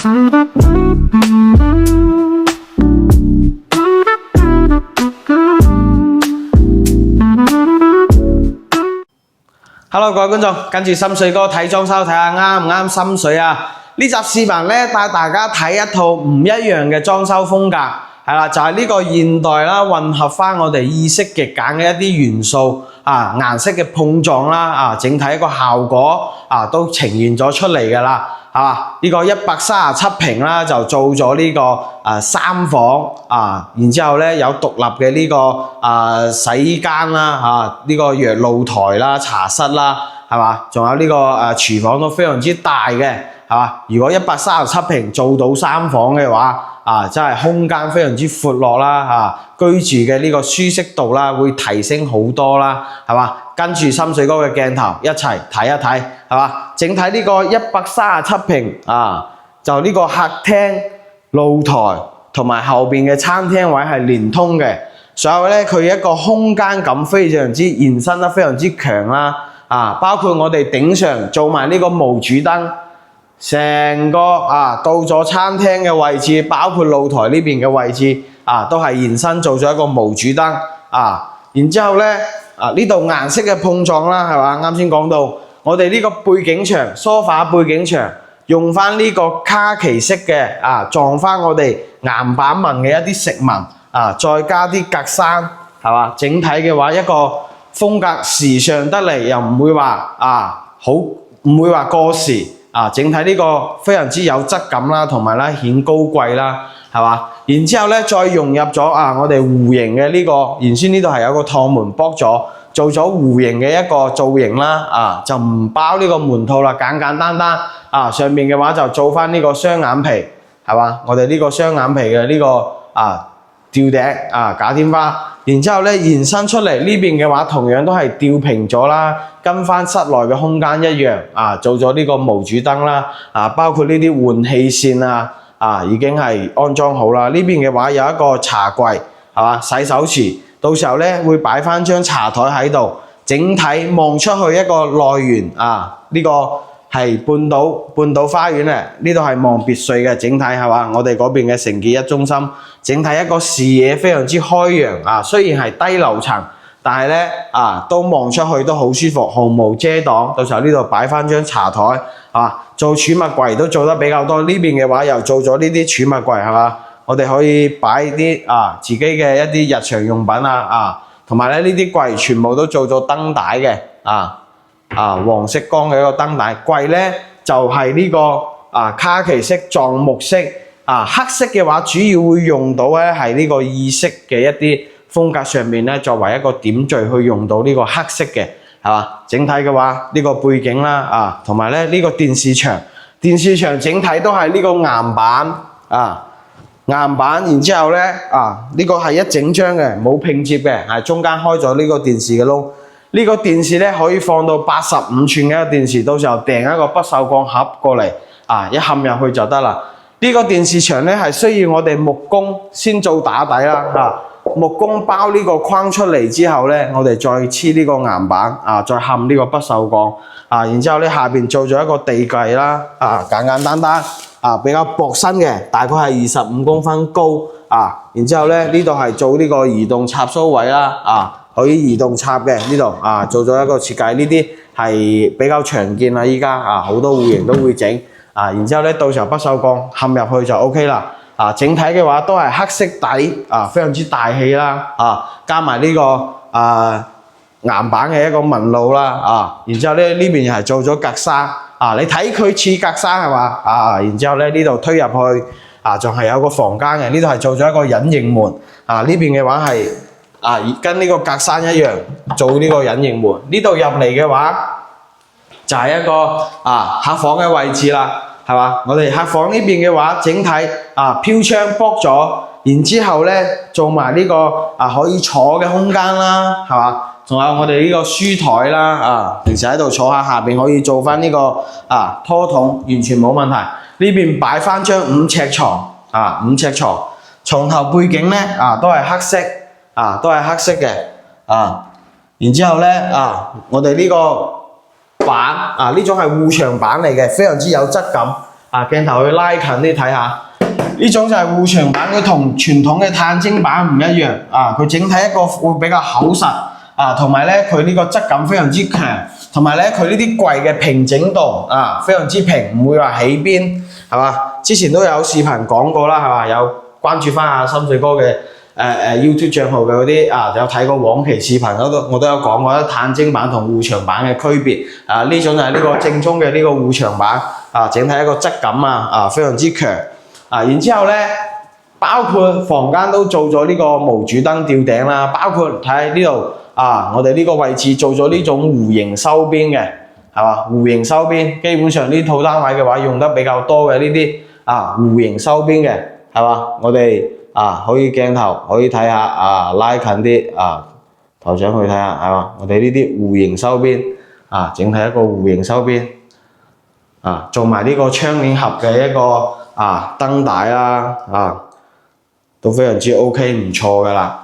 Hello， 各位觀眾，跟住心水哥睇裝修，睇下啱唔啱心水啊！呢集視頻咧帶大家睇一套唔一樣嘅裝修風格，係啦，就係呢個現代啦，混合翻我哋意式極簡嘅一啲元素啊，顏色嘅碰撞啦啊，整體一個效果啊都呈現咗出嚟㗎啦。呢個137平啦，就做咗呢個3房啊，然之後咧有獨立嘅呢個洗衣間啦，呢個若露台啦、茶室啦，係嘛？仲有呢個廚房都非常之大嘅，係嘛？如果137平做到3房嘅話，真係空間非常之闊落啦，居住嘅呢個舒適度啦會提升好多啦，係嘛？跟住心水哥嘅鏡頭一齊睇一睇，係嘛？整體呢個137平就呢個客廳、露台同埋後邊嘅餐廳位係連通嘅，所以咧佢一個空間感非常之延伸得非常之強啦，包括我哋頂上做埋呢個無主燈，成個到咗餐廳嘅位置，包括露台呢邊嘅位置都係延伸做咗一個無主燈然之後咧呢度顏色嘅碰撞啦，係嘛？啱先講到我哋呢個背景牆梳化背景牆用翻呢個卡其色嘅撞翻我哋岩板紋嘅一啲石紋再加啲格柵，係嘛？整體嘅話一個風格時尚得嚟，又唔會話唔會話過時整體呢個非常之有質感啦，同埋咧顯高貴啦，係嘛？然之後咧再融入咗我哋弧形嘅呢個，原先呢度係有個趟門剝咗，做咗弧形嘅一個造型啦，就唔包呢個門套啦，簡簡單單上面嘅話就做翻呢個雙眼皮，係嘛？我哋呢個雙眼皮嘅呢個吊頂假天花，然之後咧延伸出嚟呢邊嘅話，同樣都係吊平咗啦，跟翻室內嘅空間一樣做咗呢個無主燈啦，包括呢啲換氣扇已經係安裝好啦。呢邊嘅話有一個茶櫃，係嘛？洗手池，到時候咧會擺翻張茶台喺度，整體望出去一個內園呢個係半島花園咧，呢度係望別墅嘅，整體係嘛？我哋嗰邊嘅承傑一中心，整體一個視野非常之開揚雖然係低樓層，但係咧都望出去都好舒服，毫無遮擋。到時候呢度擺翻張茶台做儲物櫃都做得比較多。呢邊嘅話又做咗呢啲儲物櫃，係嘛？我哋可以擺啲自己嘅一啲日常用品同埋咧呢啲櫃全部都做咗燈帶嘅黃色光嘅一個燈帶。櫃咧就係呢個卡其色撞木色黑色嘅話主要會用到咧係呢個意式嘅一啲風格上面咧作為一個點綴去用到呢個黑色嘅，係嘛？整體嘅話呢個背景啦同埋咧呢個電視牆整體都係呢個岩板然之後咧呢個係一整張嘅，冇拼接嘅，係中間開咗呢個電視嘅窿。呢個電視咧可以放到85寸嘅一個電視，到時候訂一個不鏽鋼盒過嚟一嵌入去就得啦。呢個電視牆咧係需要我哋木工先做打底啦木工包呢個框出嚟之後咧，我哋再黐呢個岩板再嵌呢個不鏽鋼然之後咧下邊做咗一個地櫃啦簡簡單單比較薄身嘅，大概係25公分高然之後咧呢度係做呢個移動插蘇位啦可以移動插嘅，呢度做咗一個設計，呢啲係比較常見啦，依家好多戶型都會整然之後咧到時候不鏽鋼嵌入去就 OK 啦整體嘅話都係黑色底非常之大氣啦加埋呢個岩板嘅一個紋路啦然之後咧呢邊又係做咗格柵你睇佢似格柵係嘛然之後咧呢度推入去仲係有個房間嘅，呢度係做咗一個隱形門呢邊嘅話係跟呢個格柵一樣做呢個隱形門。呢度入嚟嘅話就係一個客房嘅位置啦，係嘛？我哋客房呢邊嘅話整體飄窗剝咗，然之後咧做埋呢個可以坐嘅空間啦，係嘛？仲有我哋呢個書台啦平時喺度坐下邊可以做翻呢個拖筒，完全冇問題。呢邊擺翻張5尺床5尺床，床頭背景咧都係黑色嘅然之後咧我哋呢個板呢種係護牆板嚟嘅，非常之有質感鏡頭去拉近啲睇下，呢種就係護牆板，佢同傳統嘅碳晶板唔一樣佢整體一個會比較厚實同埋咧佢呢個質感非常之強，同埋咧佢呢啲櫃嘅平整度非常之平，唔會話起邊係嘛？之前都有視頻講過啦係嘛？有關注翻阿深水哥嘅YouTube 帳號嘅嗰啲有睇過往期視頻嗰度，我都有講過碳晶板同護牆板嘅區別呢種就係呢個正宗嘅呢個護牆板整體一個質感非常之強然之後咧，包括房間都做咗呢個無主燈吊頂啦，包括睇呢度我哋呢個位置做咗呢種弧形收邊嘅係嘛？弧形收邊，基本上呢套單位嘅話用得比較多嘅呢啲弧形收邊嘅係嘛？我哋可以鏡頭可以睇下拉近啲頭上去睇下係嘛？我哋呢啲弧形收邊整體一個弧形收邊做埋呢個窗簾盒嘅一個燈帶啦都非常之 OK 唔錯噶啦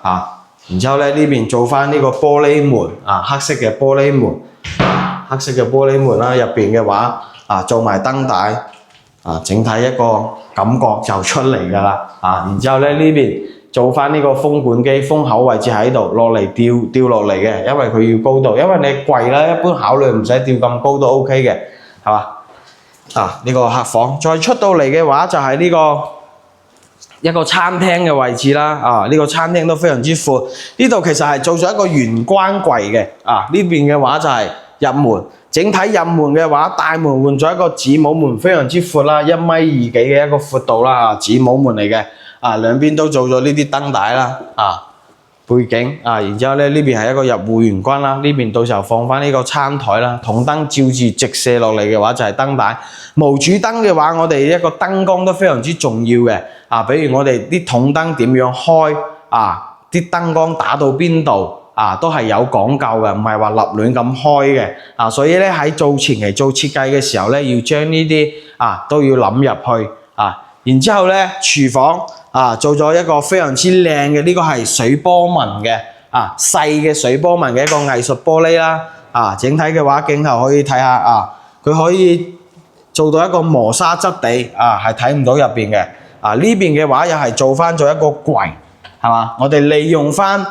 然之後咧呢邊做翻呢個玻璃門黑色嘅玻璃門黑色嘅玻璃門啦，入邊嘅話做埋燈帶整體一個感覺就出嚟噶啦然之後咧呢邊做翻呢個風管機風口位置喺度落嚟吊落嚟嘅，因為佢要高度，因為你櫃啦一般考慮唔使吊咁高都 OK 嘅係嘛？呢個客房再出到嚟嘅話就係呢個一個餐廳嘅位置啦呢個餐廳都非常之闊，呢度其實係做咗一個玄關櫃嘅呢邊嘅話就係入門，整體入門嘅話大門換咗一個子母門，非常之闊啦，1.2米嘅一個闊度啦子母門嚟嘅兩邊都做咗呢啲燈帶啦背景然之後咧呢邊係一個入戶玄關啦，呢邊到時候放翻呢個餐台啦，筒燈照住直射落嚟嘅話就係燈帶，無主燈嘅話我哋一個燈光都非常之重要嘅比如我哋啲筒燈點樣開啲燈光打到邊度都係有講究嘅，唔係話立亂咁開嘅所以咧喺做前期做設計嘅時候咧要將呢啲都要諗入去然之後咧廚房做咗一個非常之靚嘅，呢個係水波紋嘅細嘅水波紋嘅一個藝術玻璃啦整體嘅話鏡頭可以睇下佢可以做到一個磨砂質地係睇唔到入邊嘅呢邊嘅話又係做翻咗一個櫃係嘛？我哋利用翻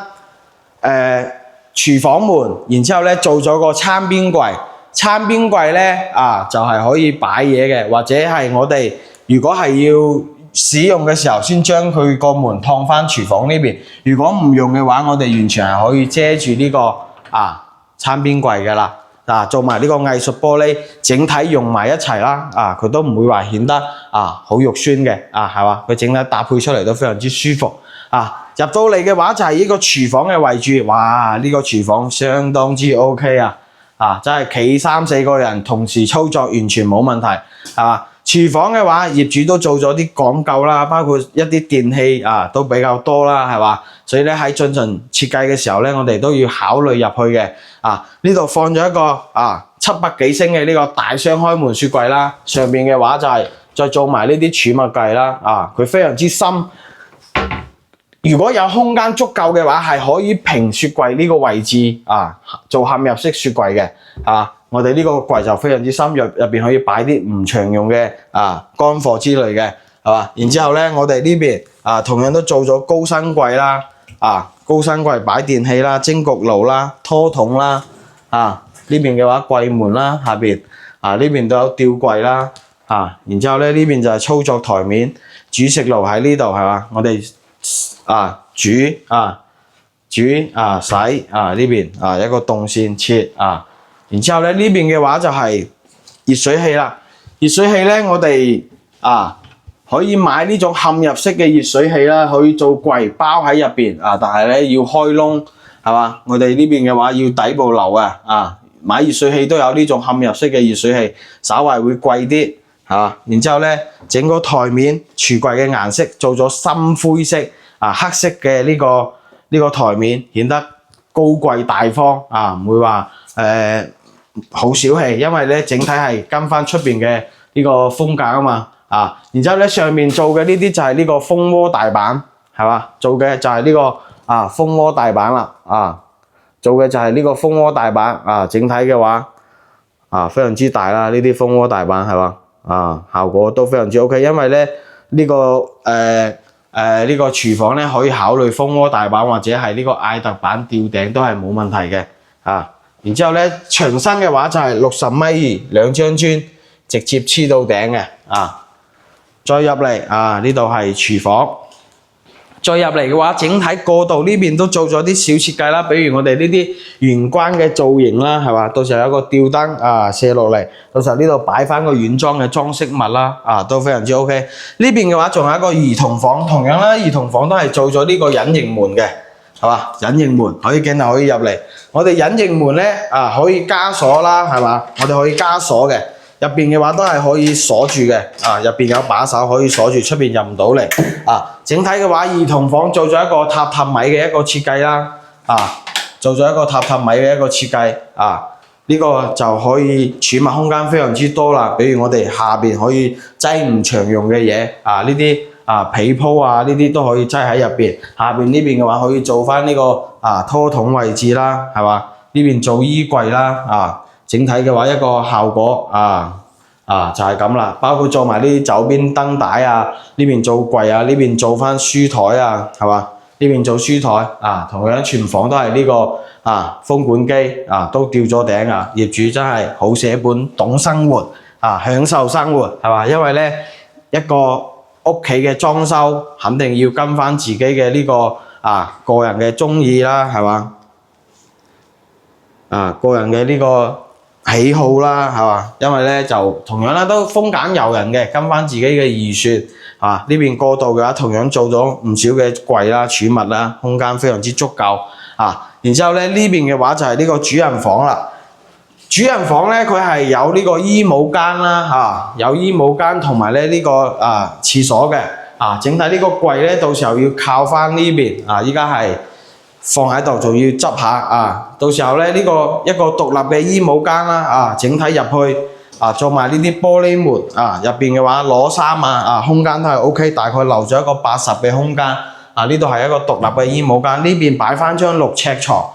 廚房門，然之後咧做咗個餐邊櫃，餐邊櫃咧就係可以擺嘢嘅，或者係我哋如果係要使用嘅時候先將佢個門燙翻廚房呢邊，如果唔用嘅話我哋完全係可以遮住呢個餐邊櫃噶啦做埋呢個藝術玻璃整體用埋一齊啦佢都唔會話顯得好肉酸嘅係嘛？佢整體搭配出嚟都非常之舒服入到嚟嘅話就係呢個廚房嘅位置，哇呢個廚房相當之 OK 真係企3-4個人同時操作完全冇問題係嘛？廚房嘅話業主都做咗啲講究啦，包括一啲電器都比較多啦係嘛？所以咧喺進行設計嘅時候咧我哋都要考慮入去嘅呢度放咗一個700幾升嘅呢個大雙開門雪櫃啦，上面嘅話就係再做埋呢啲儲物櫃啦佢非常之深，如果有空間足夠嘅話係可以平雪櫃呢個位置做嵌入式雪櫃嘅我哋呢個櫃就非常之深，入邊可以擺啲唔常用嘅乾貨之類嘅係嘛？然之後咧我哋呢邊同樣都做咗高身櫃啦高身櫃擺電器啦、蒸焗爐啦、拖桶啦呢邊嘅話櫃門啦，下邊呢邊都有吊櫃啦然之後咧呢邊就係操作台面，煮食爐喺呢度係嘛？我哋煮洗呢邊一個動線切然之後咧呢邊嘅話就係熱水器啦，熱水器咧我哋可以買呢種嵌入式嘅熱水器啦，可以做櫃包喺入邊但係咧要開窿係嘛？我哋呢邊嘅話要底部留買熱水器都有呢種嵌入式嘅熱水器，稍為會貴啲係嘛？然之後咧整個台面櫥櫃嘅顏色做咗深灰色黑色嘅呢個台面顯得高貴大方唔會話好小氣，因為咧整體係跟翻出邊嘅呢個風格啊嘛然之後咧上面做嘅呢啲就係呢個蜂窩大板係嘛？做嘅就係呢個蜂窩大板啦做嘅就係呢個蜂窩大板整體嘅話非常之大啦，呢啲蜂窩大板係嘛？效果都非常之 OK， 因為咧呢個呢個廚房咧可以考慮蜂窩大板或者係呢個艾特板吊頂都係冇問題嘅然之後咧牆身嘅話就係60米2，2張磚直接黐到頂嘅再入嚟呢度係廚房。再入嚟嘅話，整體過道呢邊都做咗啲小設計啦，比如我哋呢啲玄關嘅造型啦，係嘛？到時候有個吊燈射落嚟，到時候呢度擺翻個原裝嘅裝飾物啦，都非常之 OK。呢邊嘅話仲有一個兒童房，同樣啦，兒童房都係做咗呢個隱形門嘅，係嘛？隱形門可以鏡頭可以入嚟。我哋隱形門咧可以加鎖啦，係嘛？我哋可以加鎖嘅。入邊嘅話都係可以鎖住嘅，入邊有把手可以鎖住，出邊入唔到嚟。整體嘅話，兒童房做咗一個榻榻米嘅一個設計啦，做咗一個榻榻米嘅一個設計，呢個就可以儲物空間非常之多啦。比如我哋下邊可以擠唔常用嘅嘢，呢啲被鋪呢啲都可以擠喺入邊。下邊呢邊嘅話可以做翻呢個拖桶位置啦，係嘛？呢邊做衣櫃啦，整體嘅話一個效果就係咁啦，包括做埋呢啲走邊燈帶呢邊做櫃呢邊做翻書台係嘛？呢邊做書台同樣全房都係呢個風管機都吊咗頂業主真係好寫本，懂生活享受生活係嘛？因為咧一個屋企嘅裝修肯定要跟翻自己嘅呢個個人嘅鍾意啦，係嘛？個人嘅呢個喜好啦，係嘛？因為咧就同樣啦，都豐儉由人嘅，跟翻自己嘅預算呢邊過道嘅話，同樣做咗唔少嘅櫃啦、儲物啦，空間非常之足夠然之後咧呢邊嘅話就係呢個主人房啦。主人房咧佢係有呢個衣帽間啦有衣帽間同埋咧呢個廁所嘅整體呢個櫃咧到時候要靠翻呢邊依家係放喺度，仲要執下到時候咧呢個一個獨立嘅衣帽間啦整體入去做埋呢啲玻璃門入邊嘅話攞衫空間都係 OK， 大概留咗一個80嘅空間呢度係一個獨立嘅衣帽間，呢邊擺翻張6尺床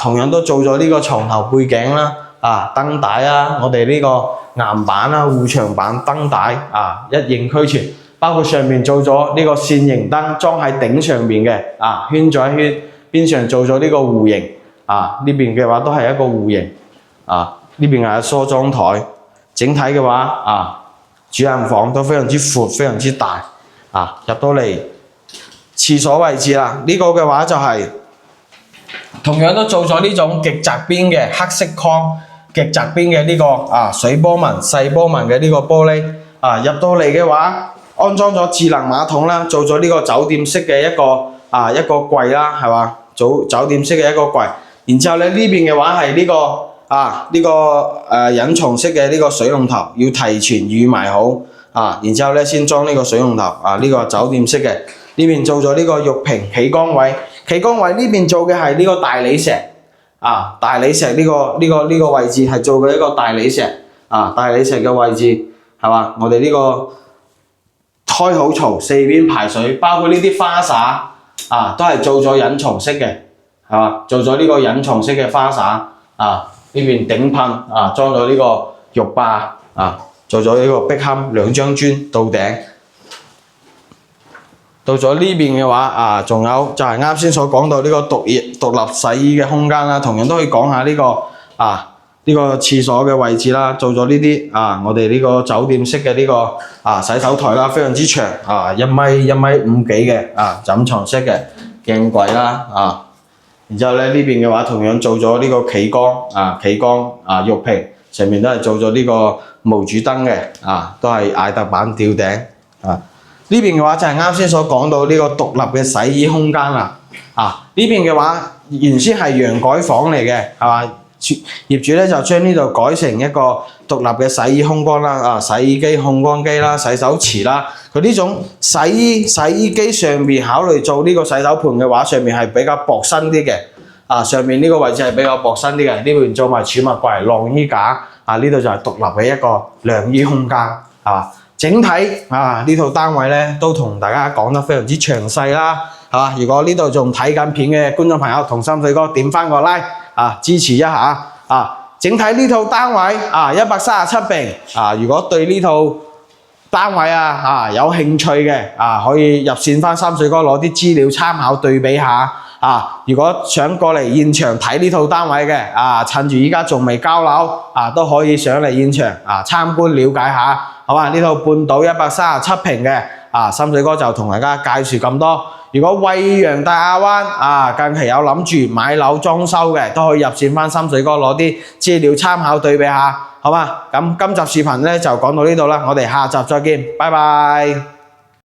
同樣都做咗呢個床頭背景啦燈帶我哋呢個岩板護牆板燈帶一應俱全，包括上面做咗呢個扇形燈裝喺頂上面嘅圈咗一圈。邊上做咗呢個弧形呢邊嘅話都係一個弧形呢邊係梳妝台。整體嘅話主人房都非常之闊，非常之大入到嚟廁所位置啦，呢個嘅話就係同樣都做咗呢種極窄邊嘅黑色框，極窄邊嘅呢個水波紋、細波紋嘅呢個玻璃入到嚟嘅話，安裝咗智能馬桶啦，做咗呢個酒店式嘅一個櫃啦，係嘛？酒店式嘅一個櫃，然之後咧呢邊嘅話係呢個隱藏式嘅呢個水龍頭，要提前預埋好然之後咧先裝呢個水龍頭呢個酒店式嘅。呢邊做咗呢個玉屏企缸位，企缸位呢邊做嘅係呢個大理石大理石呢個位置係做嘅一個大理石大理石嘅位置係嘛？我哋呢個開好槽，四邊排水，包括呢啲花灑都係做咗隱藏式嘅，係嘛？做咗呢個隱藏式嘅花灑呢邊頂噴裝咗呢個浴霸做咗呢個壁龕2張磚到頂。到咗呢邊嘅話仲有就係啱先所講到呢個獨立洗衣嘅空間啦，同樣都可以講下呢個呢個廁所嘅位置啦，做咗呢啲我哋呢個酒店式嘅呢個洗手台啦，非常之長1米5幾嘅枕床式嘅鏡櫃啦然之後咧呢邊嘅話同樣做咗呢個企缸玉屏，上面都係做咗呢個無主燈嘅都係艾特板吊頂呢邊嘅話就係啱先所講到呢個獨立嘅洗衣空間啦呢邊嘅話原先係陽改房嚟嘅，係嘛？業主咧就將呢度改成一個獨立嘅洗衣空間啦洗衣機、烘乾機啦、洗手池啦。佢呢種洗衣機上面考慮做呢個洗手盤嘅話，上面係比較薄身啲嘅上面呢個位置係比較薄身啲嘅。呢邊做埋儲物櫃、晾衣架呢度就係獨立嘅一個晾衣空間係嘛？整體呢套單位咧都同大家講得非常之詳細啦，係嘛？如果呢度仲睇緊片嘅觀眾朋友同心水哥點翻個 like 支持一下整體呢套單位137平如果對呢套單位啊，有興趣嘅可以入線翻三水哥攞啲資料參考對比下如果想過嚟現場睇呢套單位嘅趁住依家仲未交樓都可以上嚟現場參觀了解下，好嘛？呢套半島137平嘅三水哥就同大家介紹咁多。如果惠陽大亞灣近期有諗住買樓裝修嘅，都可以入線翻三水哥攞啲資料參考對比下，好嘛？咁今集視頻咧就講到呢度啦，我哋下集再見，拜拜。